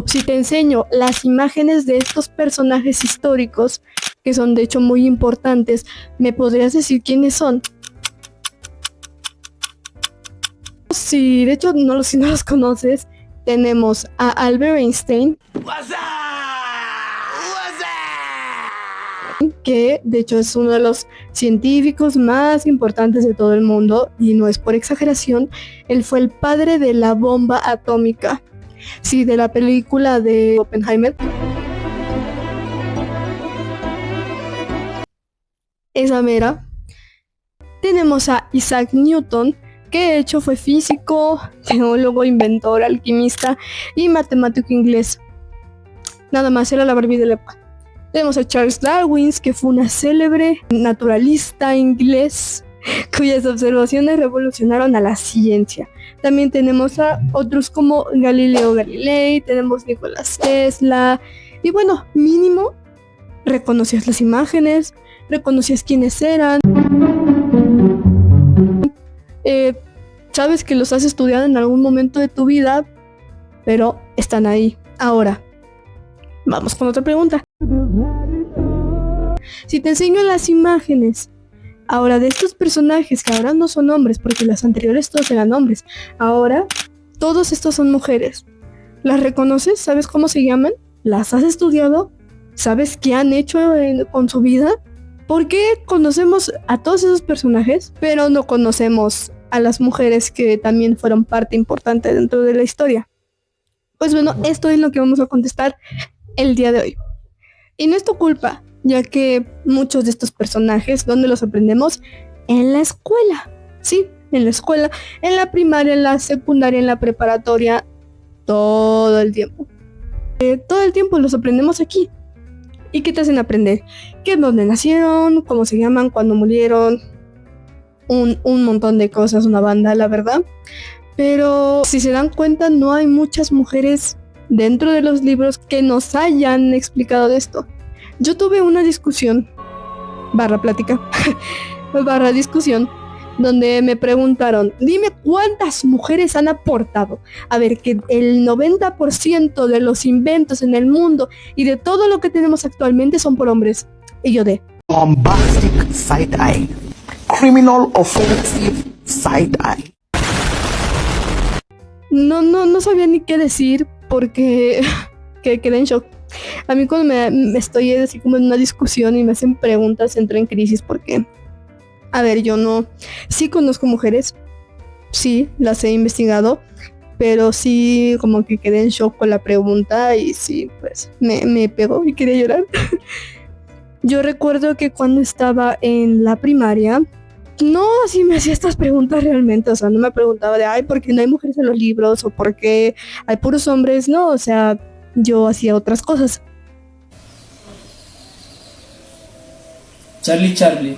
Si te enseño las imágenes de estos personajes históricos, que son de hecho muy importantes, ¿me podrías decir quiénes son? Si de hecho si no los conoces, tenemos a Albert Einstein, que de hecho es uno de los científicos más importantes de todo el mundo, y no es por exageración, él fue el padre de la bomba atómica. Sí, de la película de Oppenheimer. Esa mera. Tenemos a Isaac Newton, que de hecho fue físico, geólogo, inventor, alquimista y matemático inglés. Nada más, era la Barbie de la época. Tenemos a Charles Darwin, que fue una célebre naturalista inglés cuyas observaciones revolucionaron a la ciencia. También tenemos a otros como Galileo Galilei, tenemos Nicolás Tesla, y bueno, mínimo reconocías las imágenes, reconocías quiénes eran, sabes que los has estudiado en algún momento de tu vida, pero están ahí. Ahora, vamos con otra pregunta. Si te enseño las imágenes ahora de estos personajes, que ahora no son hombres, porque las anteriores todos eran hombres, ahora todos estos son mujeres, ¿las reconoces? ¿Sabes cómo se llaman? ¿Las has estudiado? ¿Sabes qué han hecho con su vida? ¿Por qué conocemos a todos esos personajes, pero no conocemos a las mujeres que también fueron parte importante dentro de la historia? Pues bueno, esto es lo que vamos a contestar el día de hoy. Y no es tu culpa, ya que muchos de estos personajes, ¿dónde los aprendemos? En la escuela. Sí, en la escuela, en la primaria, en la secundaria, en la preparatoria, todo el tiempo. Todo el tiempo los aprendemos aquí. ¿Y qué te hacen aprender? ¿Qué, dónde nacieron? ¿Cómo se llaman? ¿Cuándo murieron? Un montón de cosas, una banda, la verdad. Pero si se dan cuenta, no hay muchas mujeres dentro de los libros que nos hayan explicado de esto. Yo tuve una discusión, plática, discusión, donde me preguntaron, dime cuántas mujeres han aportado. A ver, que el 90% de los inventos en el mundo y de todo lo que tenemos actualmente son por hombres. Y yo bombastic side-eye, criminal offensive side-eye. No sabía ni qué decir porque quedé en shock. A mí cuando me estoy así como en una discusión y me hacen preguntas, entro en crisis porque, a ver, yo no, sí conozco mujeres, sí, las he investigado, pero sí como que quedé en shock con la pregunta y sí, pues me pegó y quería llorar. Yo recuerdo que cuando estaba en la primaria, no así me hacía estas preguntas realmente, o sea, no me preguntaba de, ¿por qué no hay mujeres en los libros? O ¿por qué hay puros hombres? No, o sea, yo hacía otras cosas. Charlie,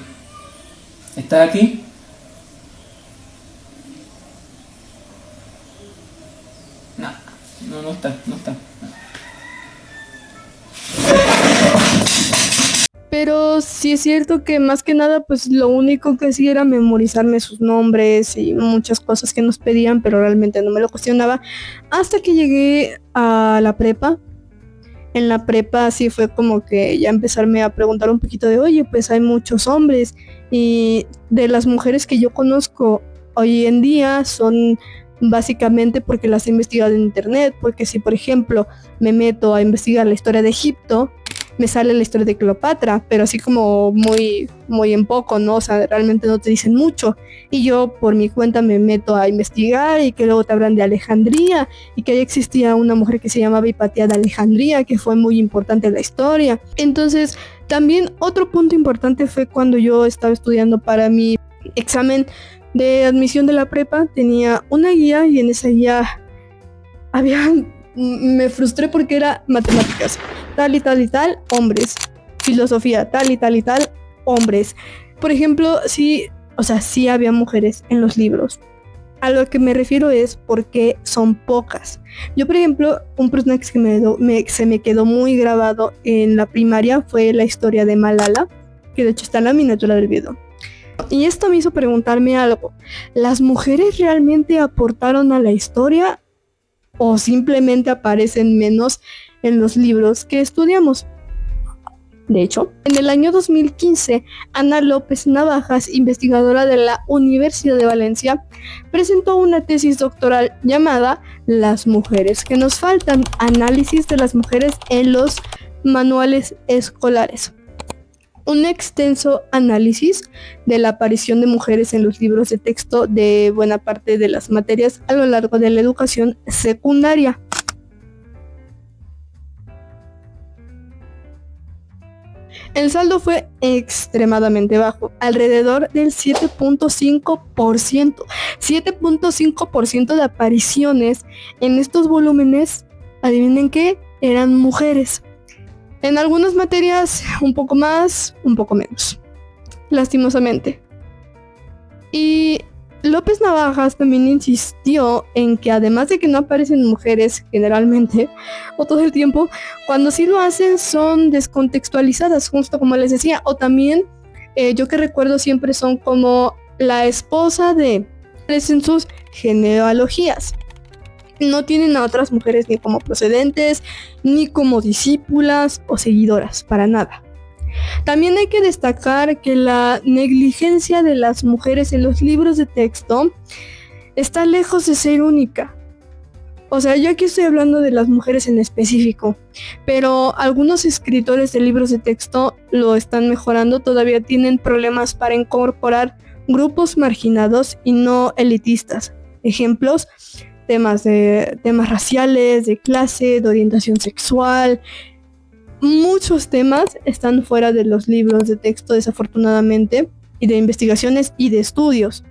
¿estás aquí? No está. Pero sí es cierto que más que nada, pues lo único que hacía era memorizarme sus nombres y muchas cosas que nos pedían, pero realmente no me lo cuestionaba hasta que llegué a la prepa. En la prepa sí fue como que ya empezarme a preguntar un poquito de, oye, pues hay muchos hombres y de las mujeres que yo conozco hoy en día son básicamente porque las he investigado en internet, porque si por ejemplo me meto a investigar la historia de Egipto, me sale la historia de Cleopatra, pero así como muy en poco, ¿no? O sea, realmente no te dicen mucho. Y yo por mi cuenta me meto a investigar y que luego te hablan de Alejandría y que ahí existía una mujer que se llamaba Hipatia de Alejandría, que fue muy importante en la historia. Entonces, también otro punto importante fue cuando yo estaba estudiando para mi examen de admisión de la prepa, tenía una guía y en esa guía me frustré porque era matemáticas, tal y tal y tal, hombres, filosofía, tal y tal y tal, hombres. Por ejemplo, sí había mujeres en los libros. A lo que me refiero es porque son pocas. Yo, por ejemplo, un personaje que se me quedó muy grabado en la primaria fue la historia de Malala, que de hecho está en la miniatura del video. Y esto me hizo preguntarme algo. ¿Las mujeres realmente aportaron a la historia o simplemente aparecen menos en los libros que estudiamos? De hecho, en el año 2015, Ana López Navajas, investigadora de la Universidad de Valencia, presentó una tesis doctoral llamada Las mujeres que nos faltan, análisis de las mujeres en los manuales escolares. Un extenso análisis de la aparición de mujeres en los libros de texto de buena parte de las materias a lo largo de la educación secundaria. El saldo fue extremadamente bajo, alrededor del 7.5%. 7.5% de apariciones en estos volúmenes, adivinen qué, eran mujeres. En algunas materias un poco más, un poco menos, lastimosamente. Y López Navajas también insistió en que además de que no aparecen mujeres generalmente o todo el tiempo, cuando sí lo hacen son descontextualizadas, justo como les decía, o también yo que recuerdo siempre son como la esposa de, en sus genealogías. No tienen a otras mujeres ni como procedentes, ni como discípulas o seguidoras, para nada. También hay que destacar que la negligencia de las mujeres en los libros de texto está lejos de ser única. O sea, yo aquí estoy hablando de las mujeres en específico, pero algunos escritores de libros de texto lo están mejorando, todavía tienen problemas para incorporar grupos marginados y no elitistas. Ejemplos, temas raciales, de clase, de orientación sexual. Muchos temas están fuera de los libros de texto, desafortunadamente, y de investigaciones y de estudios.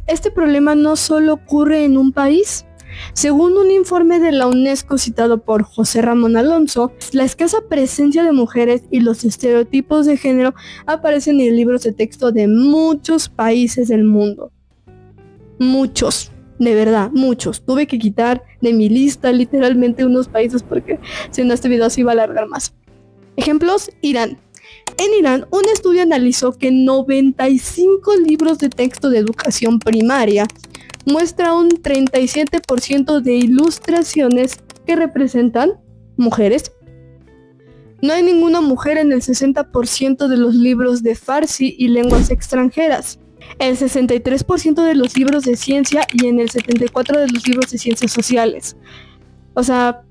Este problema no solo ocurre en un país. Según un informe de la UNESCO citado por José Ramón Alonso, la escasa presencia de mujeres y los estereotipos de género aparecen en libros de texto de muchos países del mundo. Muchos. De verdad, muchos. Tuve que quitar de mi lista literalmente unos países porque si no este video se iba a alargar más. Ejemplos, Irán. En Irán, un estudio analizó que 95 libros de texto de educación primaria muestra un 37% de ilustraciones que representan mujeres. No hay ninguna mujer en el 60% de los libros de Farsi y lenguas extranjeras, el 63% de los libros de ciencia y en el 74% de los libros de ciencias sociales. O sea,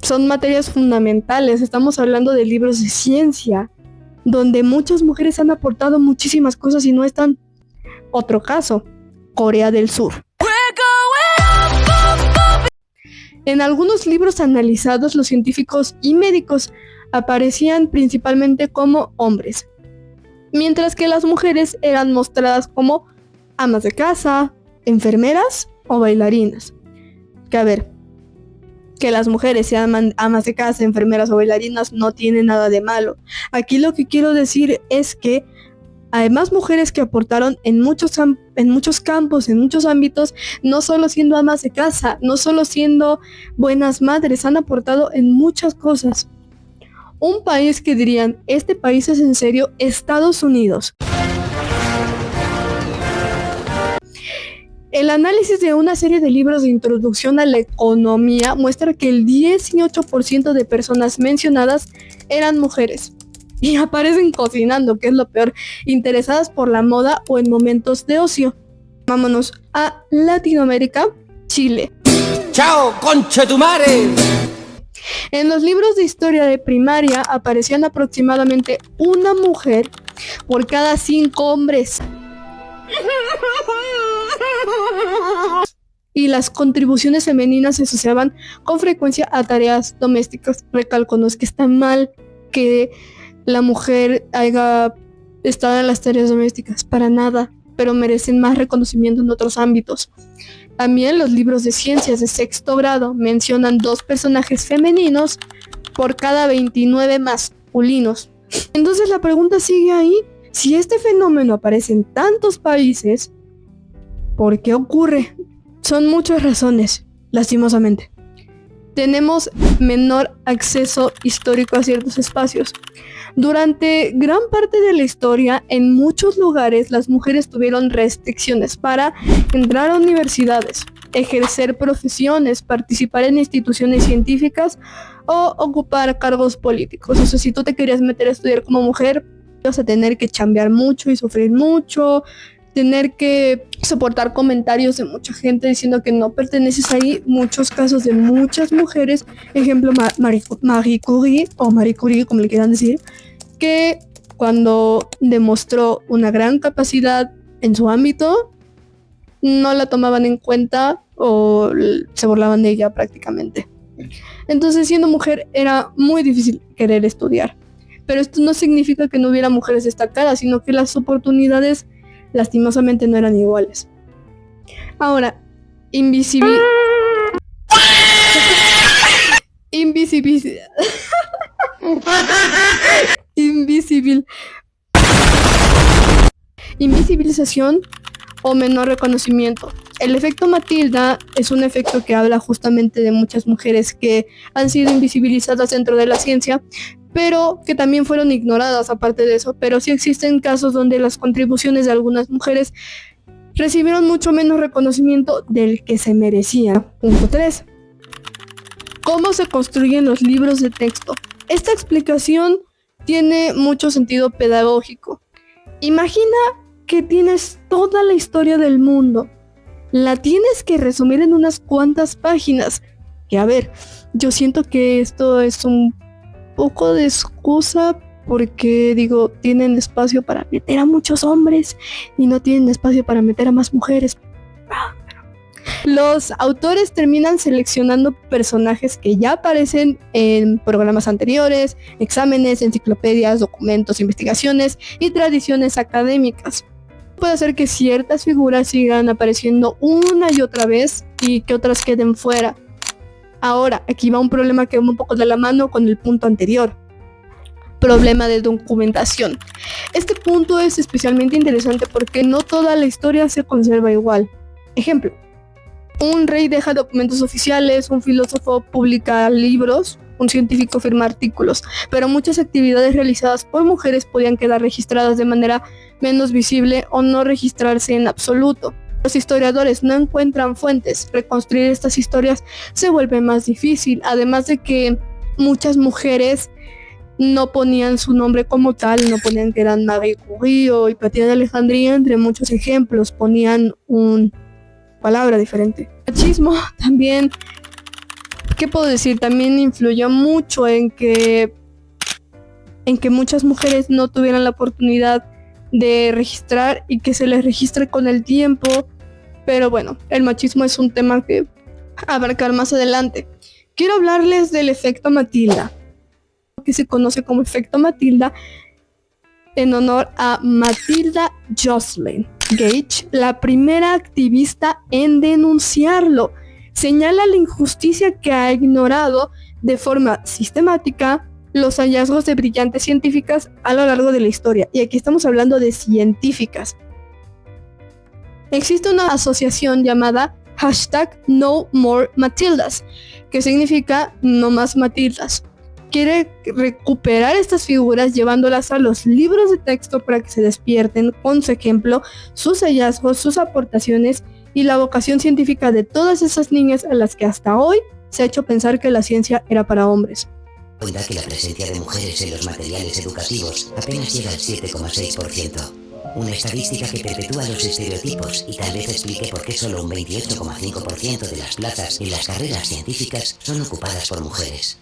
son materias fundamentales. Estamos hablando de libros de ciencia, donde muchas mujeres han aportado muchísimas cosas y no están. Otro caso, Corea del Sur. En algunos libros analizados, los científicos y médicos aparecían principalmente como hombres, mientras que las mujeres eran mostradas como amas de casa, enfermeras o bailarinas. Que a ver, que las mujeres sean amas de casa, enfermeras o bailarinas no tiene nada de malo. Aquí lo que quiero decir es que hay más mujeres que aportaron en muchos campos, en muchos ámbitos, no solo siendo amas de casa, no solo siendo buenas madres, han aportado en muchas cosas. Un país que dirían, este país es en serio, Estados Unidos. El análisis de una serie de libros de introducción a la economía muestra que el 18% de personas mencionadas eran mujeres. Y aparecen cocinando, que es lo peor, interesadas por la moda o en momentos de ocio. Vámonos a Latinoamérica, Chile. ¡Chao, conchetumare! En los libros de historia de primaria aparecían aproximadamente una mujer por cada 5 hombres. Y las contribuciones femeninas se asociaban con frecuencia a tareas domésticas. Recalco, no es que está mal que la mujer haya estado en las tareas domésticas, para nada, pero merecen más reconocimiento en otros ámbitos. También los libros de ciencias de sexto grado mencionan 2 personajes femeninos por cada 29 masculinos. Entonces la pregunta sigue ahí. Si este fenómeno aparece en tantos países, ¿por qué ocurre? Son muchas razones, lastimosamente. tenemos menor acceso histórico a ciertos espacios. Durante gran parte de la historia, en muchos lugares, las mujeres tuvieron restricciones para entrar a universidades, ejercer profesiones, participar en instituciones científicas o ocupar cargos políticos. O sea, si tú te querías meter a estudiar como mujer, vas a tener que chambear mucho y sufrir mucho, tener que soportar comentarios de mucha gente diciendo que no perteneces ahí. Muchos casos de muchas mujeres, ejemplo Marie Curie, o Marie Curie como le quieran decir, que cuando demostró una gran capacidad en su ámbito, no la tomaban en cuenta o se burlaban de ella prácticamente. Entonces, siendo mujer era muy difícil querer estudiar. Pero esto no significa que no hubiera mujeres destacadas, sino que las oportunidades lastimosamente no eran iguales. Ahora, invisibilizar invisibilización o menor reconocimiento. El efecto Matilda es un efecto que habla justamente de muchas mujeres que han sido invisibilizadas dentro de la ciencia, pero que también fueron ignoradas aparte de eso. Pero sí existen casos donde las contribuciones de algunas mujeres recibieron mucho menos reconocimiento del que se merecían. Punto 3. ¿Cómo se construyen los libros de texto? Esta explicación tiene mucho sentido pedagógico. Imagina que tienes toda la historia del mundo. La tienes que resumir en unas cuantas páginas. Que a ver, yo siento que esto es un poco de excusa porque digo, tienen espacio para meter a muchos hombres y no tienen espacio para meter a más mujeres. Los autores terminan seleccionando personajes que ya aparecen en programas anteriores, exámenes, enciclopedias, documentos, investigaciones y tradiciones académicas. Puede hacer que ciertas figuras sigan apareciendo una y otra vez y que otras queden fuera. Ahora, aquí va un problema que va un poco de la mano con el punto anterior. Problema de documentación. Este punto es especialmente interesante porque no toda la historia se conserva igual. Ejemplo, un rey deja documentos oficiales, un filósofo publica libros, un científico firma artículos, pero muchas actividades realizadas por mujeres podían quedar registradas de manera menos visible o no registrarse en absoluto. Los historiadores no encuentran fuentes. Reconstruir estas historias se vuelve más difícil, además de que muchas mujeres no ponían su nombre como tal, no ponían que eran Marie Curie o Hipatia de Alejandría, entre muchos ejemplos, ponían una palabra diferente. El machismo también, ¿qué puedo decir? También influyó mucho en que muchas mujeres no tuvieran la oportunidad de registrar y que se les registre con el tiempo. Pero bueno, el machismo es un tema que abarcar más adelante. Quiero hablarles del efecto Matilda, que se conoce como efecto Matilda en honor a Matilda Joslyn Gage, la primera activista en denunciarlo. Señala la injusticia que ha ignorado de forma sistemática los hallazgos de brillantes científicas a lo largo de la historia. Y aquí estamos hablando de científicas. Existe una asociación llamada #NoMoreMatildas, que significa no más Matildas. Quiere recuperar estas figuras llevándolas a los libros de texto para que se despierten con su ejemplo, sus hallazgos, sus aportaciones y la vocación científica de todas esas niñas a las que hasta hoy se ha hecho pensar que la ciencia era para hombres. Cuenta que la presencia de mujeres en los materiales educativos apenas llega al 7,6%. Una estadística que perpetúa los estereotipos y tal vez explique por qué solo un 28,5% de las plazas en las carreras científicas son ocupadas por mujeres.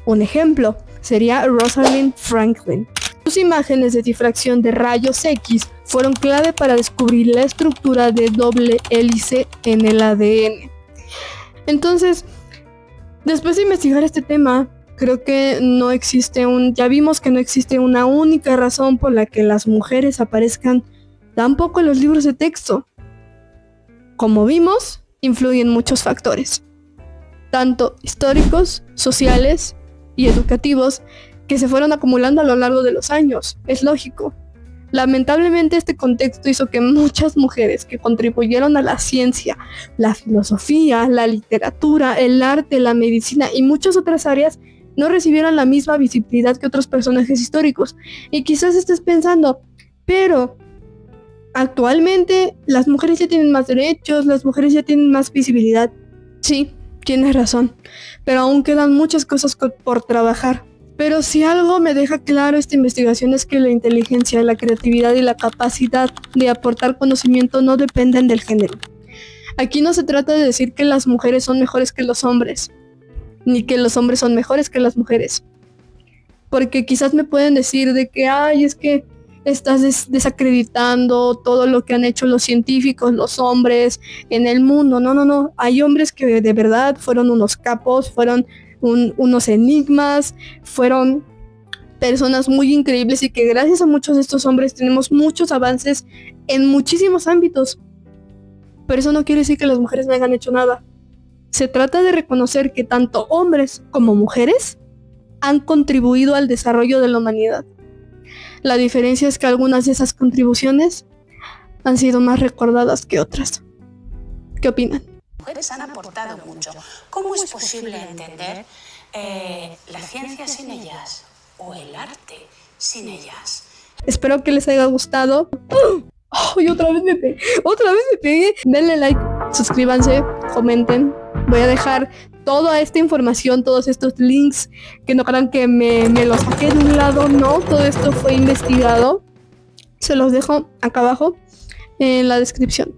Un ejemplo sería Rosalind Franklin. Sus imágenes de difracción de rayos X fueron clave para descubrir la estructura de doble hélice en el ADN. Entonces, después de investigar este tema, creo que ya vimos que no existe una única razón por la que las mujeres aparezcan tan poco en los libros de texto. Como vimos, influyen muchos factores, tanto históricos, sociales y educativos, que se fueron acumulando a lo largo de los años. Es lógico. Lamentablemente este contexto hizo que muchas mujeres que contribuyeron a la ciencia, la filosofía, la literatura, el arte, la medicina y muchas otras áreas no recibieran la misma visibilidad que otros personajes históricos. Y quizás estés pensando, pero actualmente las mujeres ya tienen más derechos, las mujeres ya tienen más visibilidad. Sí, tienes razón, pero aún quedan muchas cosas por trabajar. Pero si algo me deja claro esta investigación es que la inteligencia, la creatividad y la capacidad de aportar conocimiento no dependen del género. Aquí no se trata de decir que las mujeres son mejores que los hombres, ni que los hombres son mejores que las mujeres. Porque quizás me pueden decir de que, es que estás desacreditando todo lo que han hecho los científicos, los hombres en el mundo. No. Hay hombres que de verdad fueron unos capos, fueron unos enigmas, fueron personas muy increíbles y que gracias a muchos de estos hombres tenemos muchos avances en muchísimos ámbitos. Pero eso no quiere decir que las mujeres no hayan hecho nada. Se trata de reconocer que tanto hombres como mujeres han contribuido al desarrollo de la humanidad. La diferencia es que algunas de esas contribuciones han sido más recordadas que otras. ¿Qué opinan? Las mujeres han aportado mucho. ¿Cómo es posible entender la ciencia sin ellas o el arte sin ellas? Espero que les haya gustado. Y otra vez me pegué. Denle like, suscríbanse, comenten. Voy a dejar toda esta información, todos estos links, que no crean que me los saqué de un lado, no, todo esto fue investigado. Se los dejo acá abajo en la descripción.